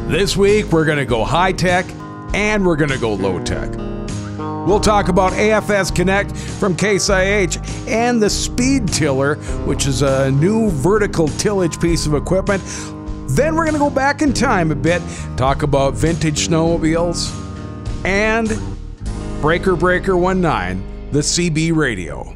This week, we're going to go high-tech and we're going to go low-tech. We'll talk about AFS Connect from Case IH and the Speed Tiller, which is a new vertical tillage piece of equipment. Then we're going to go back in time a bit, talk about vintage snowmobiles and Breaker 19, the CB radio.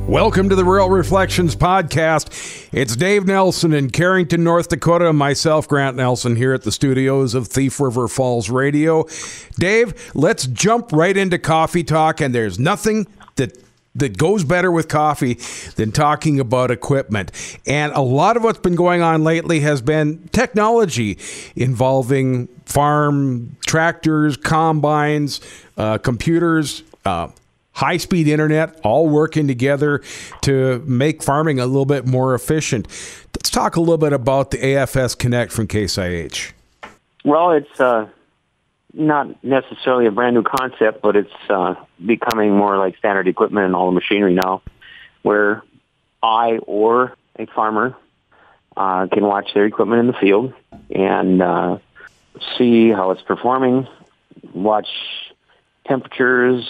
Welcome to the Real Reflections Podcast. It's Dave Nelson in Carrington, North Dakota, and myself, Grant Nelson, here at the studios of Thief River Falls Radio. Dave, let's jump right into coffee talk, and there's nothing that goes better with coffee than talking about equipment. And a lot of what's been going on lately has been technology involving farm tractors, combines, computers, high-speed internet, all working together to make farming a little bit more efficient. Let's talk a little bit about the AFS Connect from Case IH. Well, it's not necessarily a brand new concept, but it's becoming more like standard equipment in all the machinery now, where I or a farmer can watch their equipment in the field and see how it's performing, watch temperatures.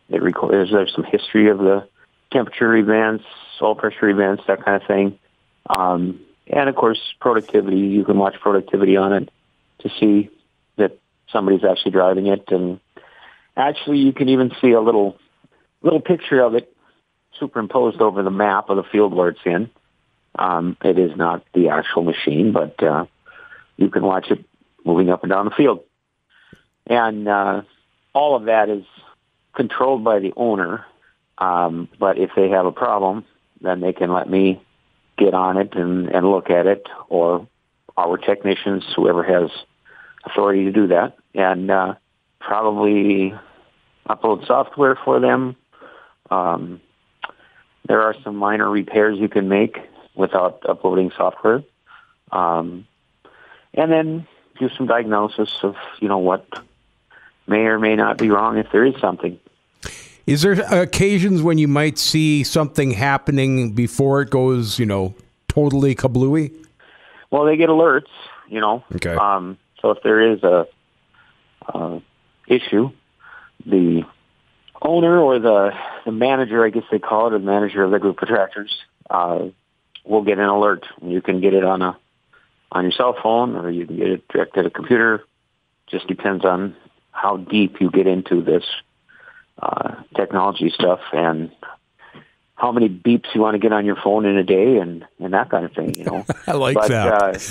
There's some history of the temperature events, soil pressure events, that kind of thing. And, of course, productivity. You can watch productivity on it to see that somebody's actually driving it. And actually, you can even see a little picture of it superimposed over the map of the field where it's in. It is not the actual machine, but you can watch it moving up and down the field. And all of that is controlled by the owner, but if they have a problem, then they can let me get on it and look at it, or our technicians, whoever has authority to do that, and probably upload software for them. There are some minor repairs you can make without uploading software, and then do some diagnosis of, what may or may not be wrong if there is something. Is there occasions when you might see something happening before it goes, totally kablooey? Well, they get alerts, Okay. So if there is a issue, the owner or the manager, I guess they call it, or the manager of the group of tractors, will get an alert. You can get it on your cell phone, or you can get it direct to the computer. Just depends on how deep you get into this technology stuff and how many beeps you want to get on your phone in a day and that kind of thing, I like that.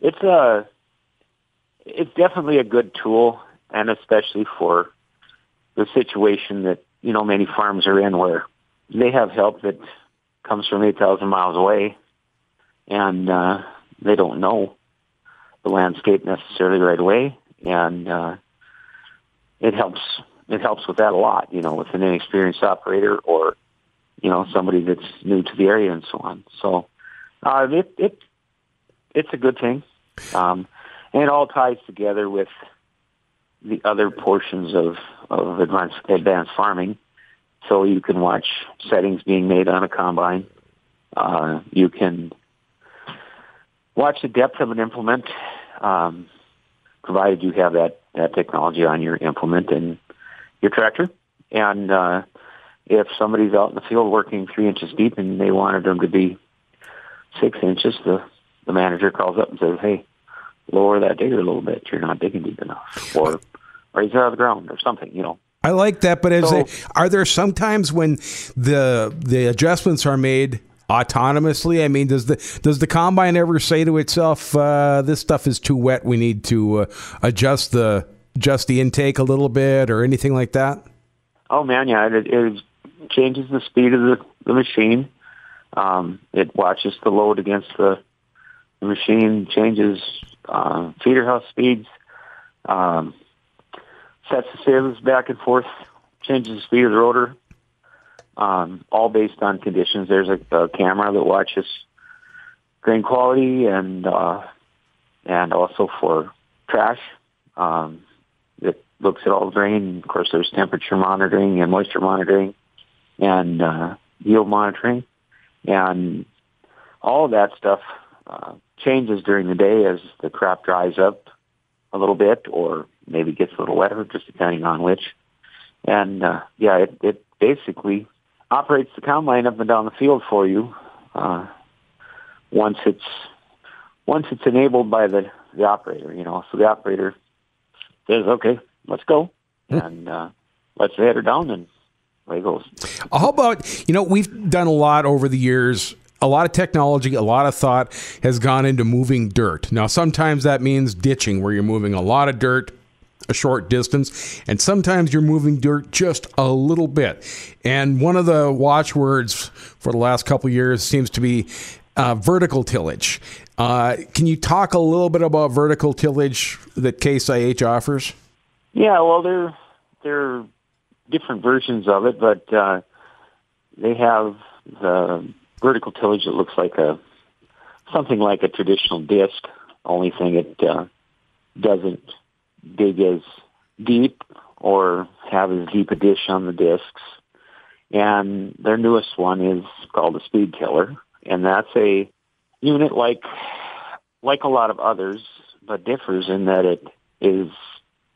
It's definitely a good tool, and especially for the situation that, many farms are in where they have help that comes from 8,000 miles away, and they don't know the landscape necessarily right away, and it helps with that a lot, with an inexperienced operator or, somebody that's new to the area and so on. So it's a good thing. And it all ties together with the other portions of advanced farming. So you can watch settings being made on a combine. You can watch the depth of an implement, provided you have that technology on your implement and your tractor. And if somebody's out in the field working 3 inches deep and they wanted them to be 6 inches, the manager calls up and says, "Hey, lower that digger a little bit. You're not digging deep enough." Or raise it out of the ground or something, I like that, but are there some times when the adjustments are made autonomously? I mean, does the combine ever say to itself, "This stuff is too wet. We need to adjust the intake a little bit," or anything like that? Oh man, yeah, it changes the speed of the machine. It watches the load against the machine, changes feeder house speeds, sets the sieves back and forth, changes the speed of the rotor. All based on conditions. There's a camera that watches grain quality and also for trash that looks at all the rain. Of course, there's temperature monitoring and moisture monitoring and yield monitoring. And all of that stuff changes during the day as the crop dries up a little bit or maybe gets a little wetter, just depending on which. And, it basically operates the combine up and down the field for you once it's enabled by the operator, So the operator says, okay, let's go. And lets the header down and away it goes. How about, we've done a lot over the years. A lot of technology, a lot of thought has gone into moving dirt. Now, sometimes that means ditching, where you're moving a lot of dirt a short distance, and sometimes you're moving dirt just a little bit. And one of the watchwords for the last couple of years seems to be vertical tillage. Can you talk a little bit about vertical tillage that Case IH offers? Yeah, well, there are different versions of it, but they have the vertical tillage that looks like something like a traditional disc. Only thing it doesn't dig as deep or have as deep a dish on the discs. And their newest one is called a speed tiller, and that's a unit like a lot of others, but differs in that it is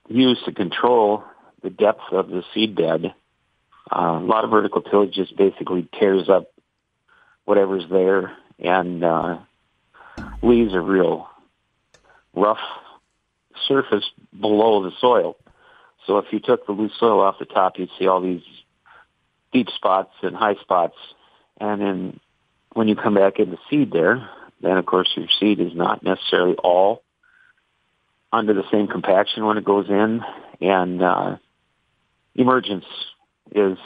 used to control the depth of the seed bed. A lot of vertical tillage just basically tears up whatever's there and leaves a real rough surface below the soil. So if you took the loose soil off the top, you'd see all these deep spots and high spots. And then when you come back into seed there, then of course your seed is not necessarily all under the same compaction when it goes in. And emergence is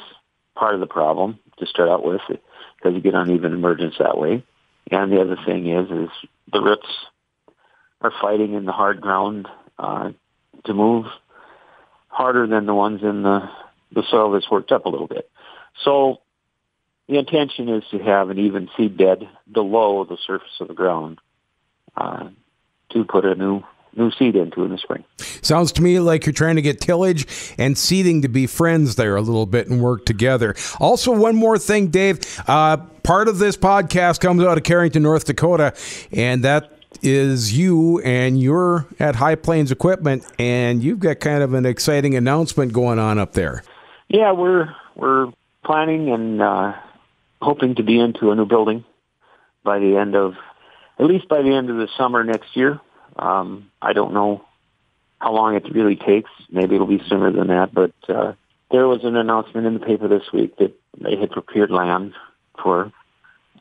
part of the problem to start out with, because you get uneven emergence that way. And the other thing is the roots are fighting in the hard ground to move harder than the ones in the soil that's worked up a little bit. So the intention is to have an even seed bed below the surface of the ground to put a new seed into in the spring. Sounds to me like you're trying to get tillage and seeding to be friends there a little bit and work together. Also, one more thing, Dave. Part of this podcast comes out of Carrington, North Dakota, and that is you, and you're at High Plains Equipment, and you've got kind of an exciting announcement going on up there. Yeah, we're planning and hoping to be into a new building by the end of the summer next year. I don't know how long it really takes. Maybe it'll be sooner than that, but there was an announcement in the paper this week that they had procured land for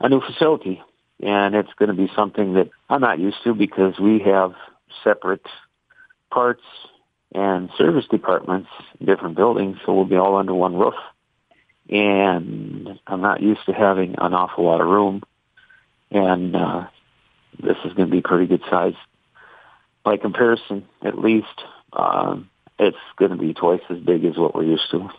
a new facility, and it's going to be something that I'm not used to because we have separate parts and service departments in different buildings, so we'll be all under one roof. And I'm not used to having an awful lot of room, and this is going to be pretty good size. By comparison, at least, it's going to be twice as big as what we're used to.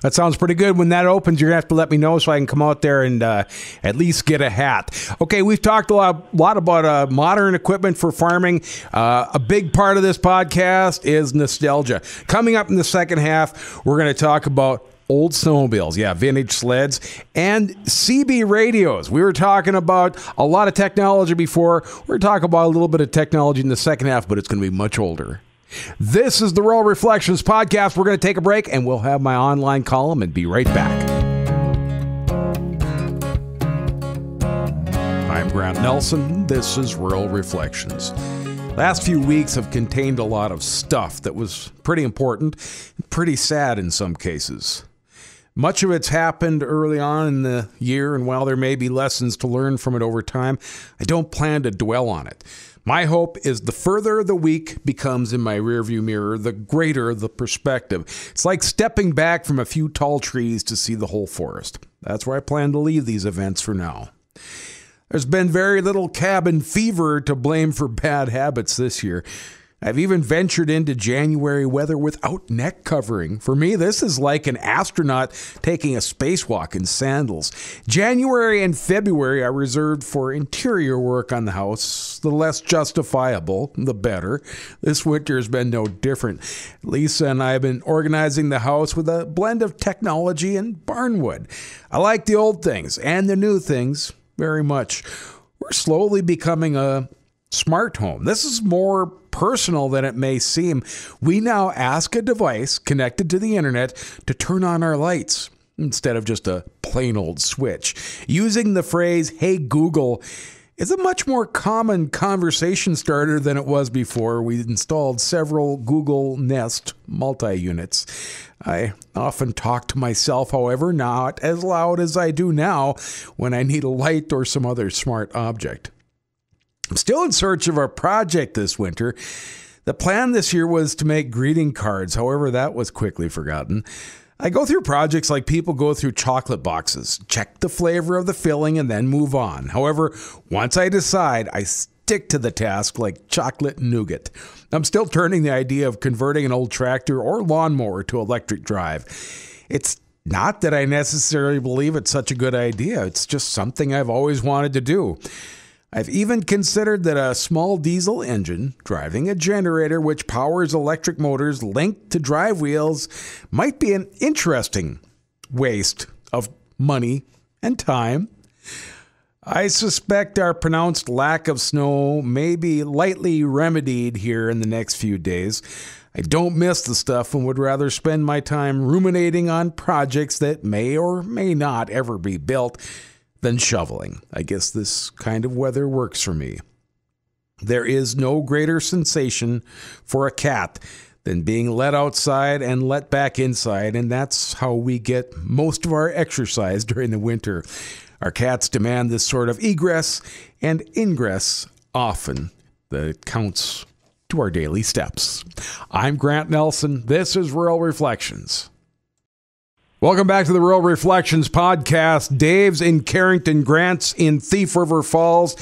That sounds pretty good. When that opens, you're going to have to let me know so I can come out there and at least get a hat. Okay, we've talked a lot about modern equipment for farming. A big part of this podcast is nostalgia. Coming up in the second half, we're going to talk about old snowmobiles, vintage sleds, and CB radios. We were talking about a lot of technology before. We're talking about a little bit of technology in the second half, but it's going to be much older. This is the Rural Reflections Podcast. We're going to take a break, and we'll have my online column and be right back. I'm Grant Nelson. This is Rural Reflections. Last few weeks have contained a lot of stuff that was pretty important, pretty sad in some cases. Much of it's happened early on in the year, and while there may be lessons to learn from it over time, I don't plan to dwell on it. My hope is the further the week becomes in my rearview mirror, the greater the perspective. It's like stepping back from a few tall trees to see the whole forest. That's where I plan to leave these events for now. There's been very little cabin fever to blame for bad habits this year. I've even ventured into January weather without neck covering. For me, this is like an astronaut taking a spacewalk in sandals. January and February are reserved for interior work on the house. The less justifiable, the better. This winter has been no different. Lisa and I have been organizing the house with a blend of technology and barnwood. I like the old things and the new things very much. We're slowly becoming a smart home. This is more personal than it may seem. We now ask a device connected to the internet to turn on our lights instead of just a plain old switch. Using the phrase, "Hey Google," is a much more common conversation starter than it was before. We installed several Google Nest multi-units. I often talk to myself, however, not as loud as I do now when I need a light or some other smart object. I'm still in search of a project this winter. The plan this year was to make greeting cards. However, that was quickly forgotten. I go through projects like people go through chocolate boxes, check the flavor of the filling, and then move on. However, once I decide, I stick to the task like chocolate nougat. I'm still turning the idea of converting an old tractor or lawnmower to electric drive. It's not that I necessarily believe it's such a good idea. It's just something I've always wanted to do. I've even considered that a small diesel engine driving a generator which powers electric motors linked to drive wheels might be an interesting waste of money and time. I suspect our pronounced lack of snow may be lightly remedied here in the next few days. I don't miss the stuff and would rather spend my time ruminating on projects that may or may not ever be built than shoveling. I guess this kind of weather works for me. There is no greater sensation for a cat than being let outside and let back inside, and that's how we get most of our exercise during the winter. Our cats demand this sort of egress and ingress often that it counts to our daily steps. I'm Grant Nelson. This is Rural Reflections. Welcome back to the Rural Reflections podcast. Dave's in Carrington, Grant's in Thief River Falls.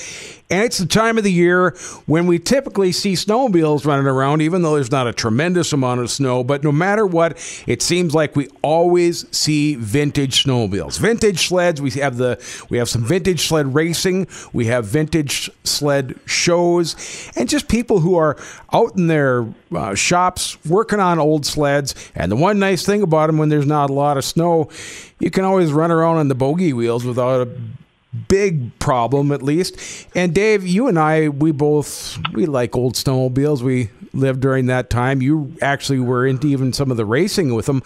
And it's the time of the year when we typically see snowmobiles running around, even though there's not a tremendous amount of snow. But no matter what, it seems like we always see vintage snowmobiles. Vintage sleds, we have some vintage sled racing, we have vintage sled shows, and just people who are out in their shops working on old sleds. And the one nice thing about them, when there's not a lot of snow, you can always run around on the bogey wheels without a big problem, at least. And Dave, you and I, we like old snowmobiles. We lived during that time. You actually were into even some of the racing with them.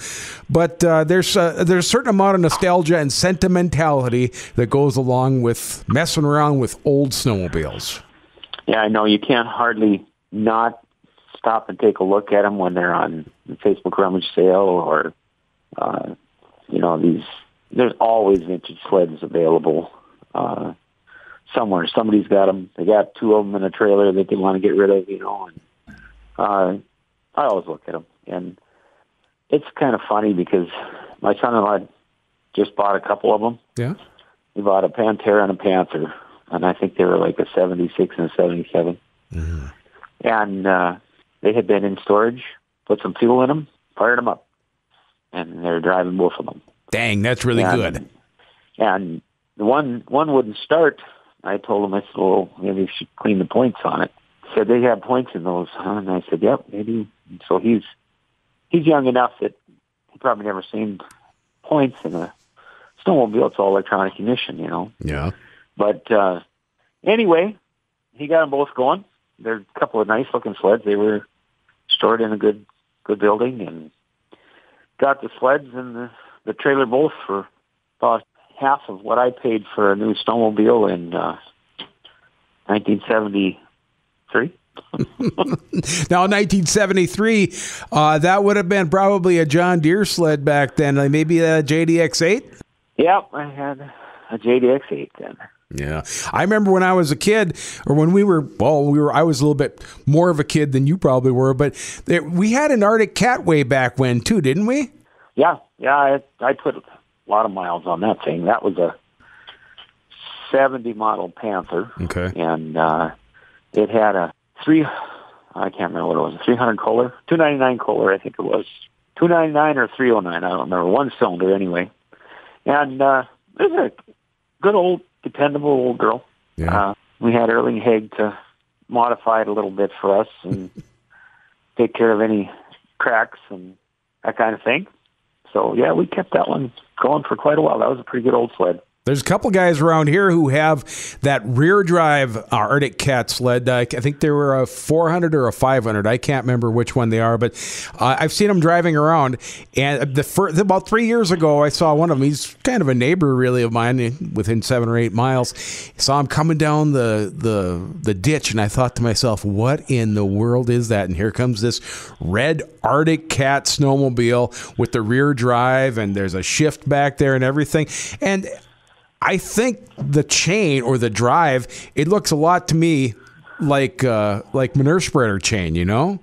But there's a certain amount of nostalgia and sentimentality that goes along with messing around with old snowmobiles. Yeah, I know. You can't hardly not stop and take a look at them when they're on Facebook rummage sale or, there's always vintage sleds available. Somewhere somebody's got them. They got two of them in a trailer that they want to get rid of, and I always look at them. And it's kind of funny because my son-in-law just bought a couple of them. Yeah. He bought a Pantera and a Panther, and I think they were like a 76 and a 77. Mm-hmm. And they had been in storage, put some fuel in them, fired them up, and they're driving both of them. Dang, that's really good. And the one wouldn't start. I told him, I said, well, maybe you should clean the points on it. He said, they have points in those, huh? And I said, yep, maybe. And so he's young enough that he probably never seen points in a snowmobile. It's all electronic ignition, Yeah. But anyway, he got them both going. They're a couple of nice-looking sleds. They were stored in a good building, and got the sleds and the trailer both for about half of what I paid for a new snowmobile in 1973. Now, 1973, that would have been probably a John Deere sled back then, like maybe a JDX-8? Yep, I had a JDX-8 then. Yeah. I remember when I was a kid, or when I was a little bit more of a kid than you probably were, but we had an Arctic Cat way back when too, didn't we? Yeah, I put a lot of miles on that thing. That was a 70 model Panther. Okay. And it had a I can't remember what it was, a 300 Kohler, 299 Kohler, I think it was. 299 or 309, I don't remember. One cylinder anyway. And it was a good old, dependable old girl. Yeah. We had Erling Haig to modify it a little bit for us and take care of any cracks and that kind of thing. So, yeah, we kept that one going for quite a while. That was a pretty good old sled. There's a couple guys around here who have that rear drive Arctic Cat sled. I think they were a 400 or a 500. I can't remember which one they are, but I've seen them driving around. And about 3 years ago, I saw one of them. He's kind of a neighbor, really, of mine, within 7 or 8 miles. I saw him coming down the ditch, and I thought to myself, what in the world is that? And here comes this red Arctic Cat snowmobile with the rear drive, and there's a shift back there and everything. And I think the chain or the drive, it looks a lot to me like manure spreader chain, you know?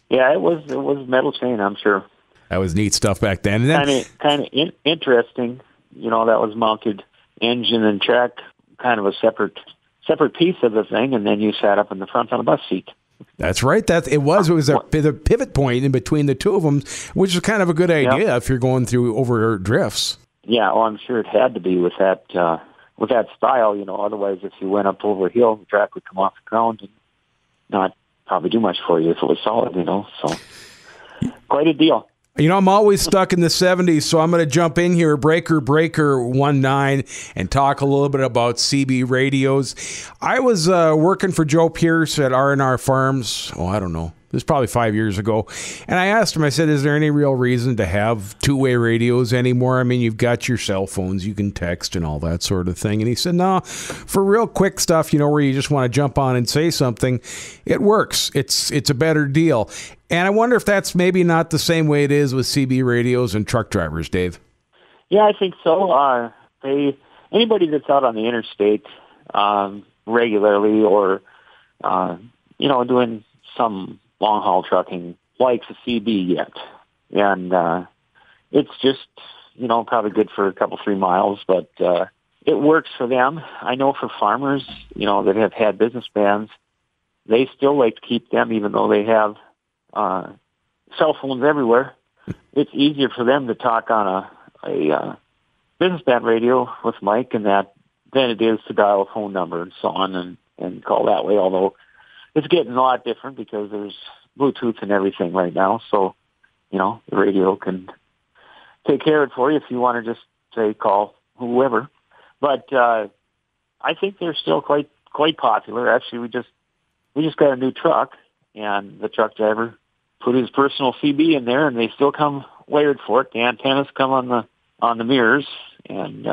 Yeah, it was metal chain, I'm sure. That was neat stuff back then. And then kind of interesting, you know, that was mounted engine and track, kind of a separate piece of the thing, and then you sat up in the front on a bus seat. That's right. It was the pivot point in between the two of them, which is kind of a good idea if you're going through over drifts. Yeah, I'm sure it had to be with that style, you know. Otherwise, if you went up over a hill, the track would come off the ground and not probably do much for you if it was solid, you know. So, quite a deal. You know, I'm always stuck in the 70s, so I'm going to jump in here, Breaker 19, and talk a little bit about CB radios. I was working for Joe Pierce at R&R Farms, I don't know. It was probably 5 years ago. And I asked him, I said, is there any real reason to have two-way radios anymore? I mean, you've got your cell phones, you can text and all that sort of thing. And he said, no, for real quick stuff, you know, where you just want to jump on and say something, it works. It's a better deal. And I wonder if that's maybe not the same way it is with CB radios and truck drivers, Dave. Yeah, I think so. Anybody that's out on the interstate regularly or, you know, doing some long-haul trucking likes a CB yet. And it's just, you know, probably good for a couple, 3 miles, but it works for them. I know for farmers, you know, that have had business bands, they still like to keep them even though they have cell phones everywhere. It's easier for them to talk on a business band radio with Mike and that than it is to dial a phone number and so on and call that way, although it's getting a lot different because there's Bluetooth and everything right now. So, you know, the radio can take care of it for you if you want to just say call whoever. But I think they're still quite popular. Actually, we just got a new truck, and the truck driver put his personal CB in there, and they still come wired for it. The antennas come on the mirrors, and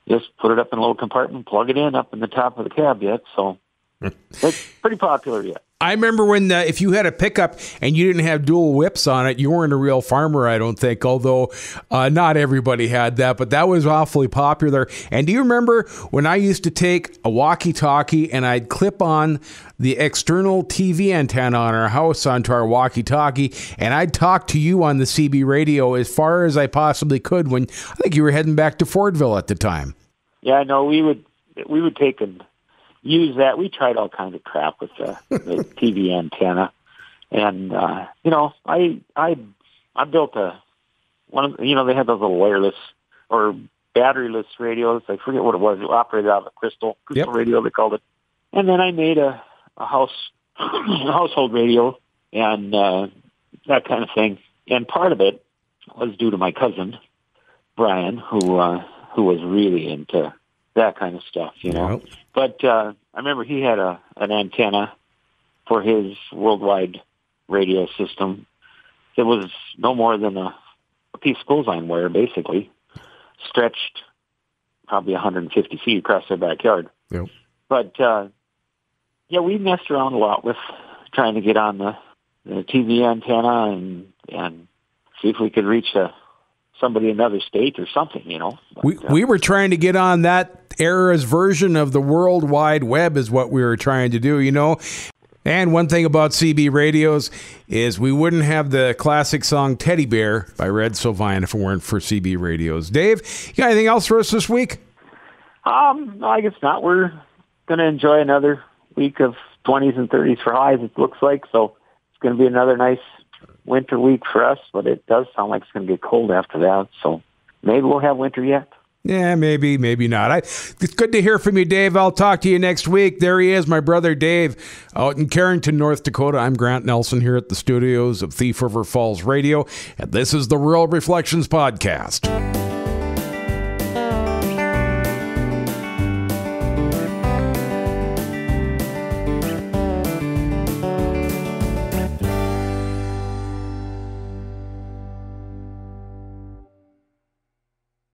just put it up in a little compartment, plug it in up in the top of the cab yet. So it's pretty popular yet. I remember when if you had a pickup and you didn't have dual whips on it, you weren't a real farmer, I don't think, although not everybody had that, but that was awfully popular. And do you remember when I used to take a walkie-talkie and I'd clip on the external TV antenna on our house onto our walkie-talkie, and I'd talk to you on the CB radio as far as I possibly could when I think you were heading back to Fordville at the time? Yeah, no, we would take and use that. We tried all kinds of crap with the TV antenna, and you know, I built one of, you know, they had those little wireless or batteryless radios. I forget what it was. It operated out of a crystal radio, they called it. And then I made a household radio and that kind of thing. And part of it was due to my cousin Brian, who was really into that kind of stuff, you know. Yep. But I remember he had an antenna for his worldwide radio system. It was no more than a piece of clothesline wire, basically, stretched probably 150 feet across their backyard. Yep. But, yeah, we messed around a lot with trying to get on the TV antenna and see if we could reach somebody in another state or something, you know. But, we were trying to get on that era's version of the World Wide Web is what we were trying to do, you know. And one thing about CB radios is we wouldn't have the classic song Teddy Bear by Red Sylvine if it weren't for CB radios. Dave, you got anything else for us this week? I guess not. We're going to enjoy another week of 20s and 30s for highs, it looks like. So it's going to be another nice winter week for us, but it does sound like it's going to get cold after that. So maybe we'll have winter yet. Yeah, maybe not. It's good to hear from you, Dave. I'll talk to you next week. There he is, my brother Dave, out in Carrington, North Dakota. I'm Grant Nelson here at the studios of Thief River Falls Radio, and this is the Rural Reflections Podcast.